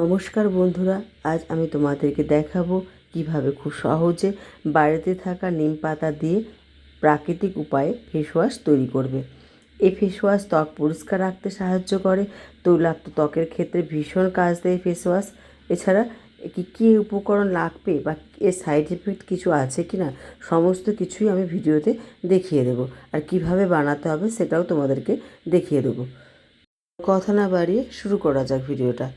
নমস্কার বন্ধুরা, আজ আমি তোমাদেরকে দেখাবো কিভাবে খুব সহজে বাড়িতে থাকা নিম পাতা দিয়ে প্রাকৃতিক উপায়ে ফেস ওয়াশ তৈরি করবে। এই ফেস ওয়াশ ত্বক পরিষ্কার রাখতে সাহায্য করে, তৈলাক্ত ত্বকের ক্ষেত্রে ভীষণ কাজ দেয় ফেস ওয়াশ। এছাড়া কী উপকরণ লাগবে বা এর সাইড এফেক্ট কিছু আছে কি না সমস্ত কিছুই আমি ভিডিওতে দেখিয়ে দেবো, আর কিভাবে বানাতে হবে সেটাও তোমাদেরকে দেখিয়ে দেবো। কথা না বাড়িয়ে শুরু করা যাক ভিডিওটা।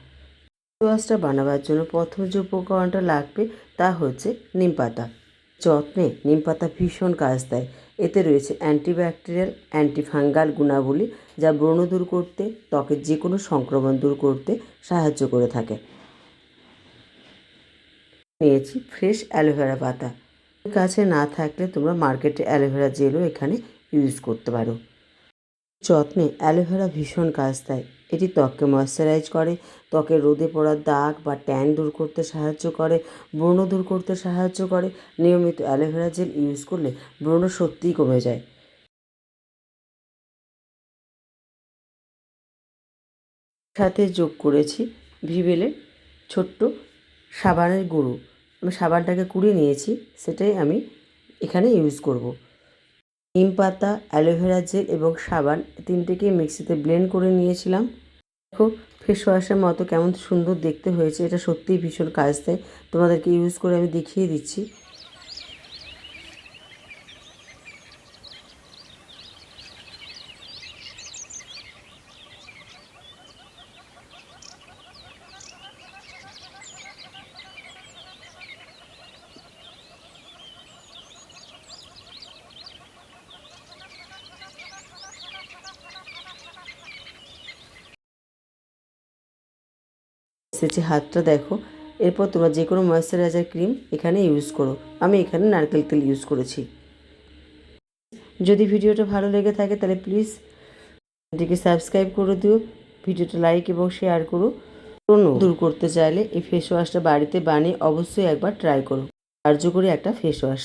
ফেস ওয়াশটা বানাবার জন্য প্রথম যে উপকরণটা লাগবে তা হচ্ছে নিম পাতা। যত্নে নিম পাতা ভীষণ কাজ দেয়। এতে রয়েছে অ্যান্টিব্যাকটেরিয়াল, অ্যান্টিফাঙ্গাল গুণাবলী, যা ব্রণ দূর করতে, ত্বকের যে কোনো সংক্রমণ দূর করতে সাহায্য করে থাকে। নিয়েছি ফ্রেশ অ্যালোভেরা পাতা। কাছে না থাকলে তোমরা মার্কেটে অ্যালোভেরা জেলও এখানে ইউজ করতে পারো। যত্নে অ্যালোভেরা ভীষণ কাজ দেয়। এটি ত্বককে ময়শ্চারাইজ করে, ত্বকের রোদে পড়া দাগ বা ট্যান দূর করতে সাহায্য করে, ব্রণ দূর করতে সাহায্য করে। নিয়মিত অ্যালোভেরা জেল ইউজ করলে ব্রণ সত্যিই কমে যায়। সাথে যোগ করেছি ভিভেলের ছোট্ট সাবানের গুঁড়ো। আমি সাবানটাকে কুড়িয়ে নিয়েছি, সেটাই আমি এখানে ইউজ করব। নিম পাতা, অ্যালোভেরা জেল এবং সাবান তিনটেকে মিক্সিতে ব্লেন্ড করে নিয়েছিলাম। দেখো ফেস ওয়াশের মতো কেমন সুন্দর দেখতে হয়েছে। এটা সত্যিই ভীষণ কাজ দেয়। তোমাদেরকে ইউজ করে আমি দেখিয়ে দিচ্ছি। এসেছে হাতটা দেখো। এরপর তোমরা যে কোনো ময়েশ্চারাইজার ক্রিম এখানে ইউজ করো। আমি এখানে নারকেল তেল ইউজ করেছি। যদি ভিডিওটা ভালো লেগে থাকে তাহলে প্লিজ এটিকে সাবস্ক্রাইব করে দিও, ভিডিওটা লাইক এবং শেয়ার করো। ব্রণ দূর করতে চাইলে এই ফেস ওয়াশটা বাড়িতে বানিয়ে অবশ্যই একবার ট্রাই করো। কার্যকরী একটা ফেস ওয়াশ।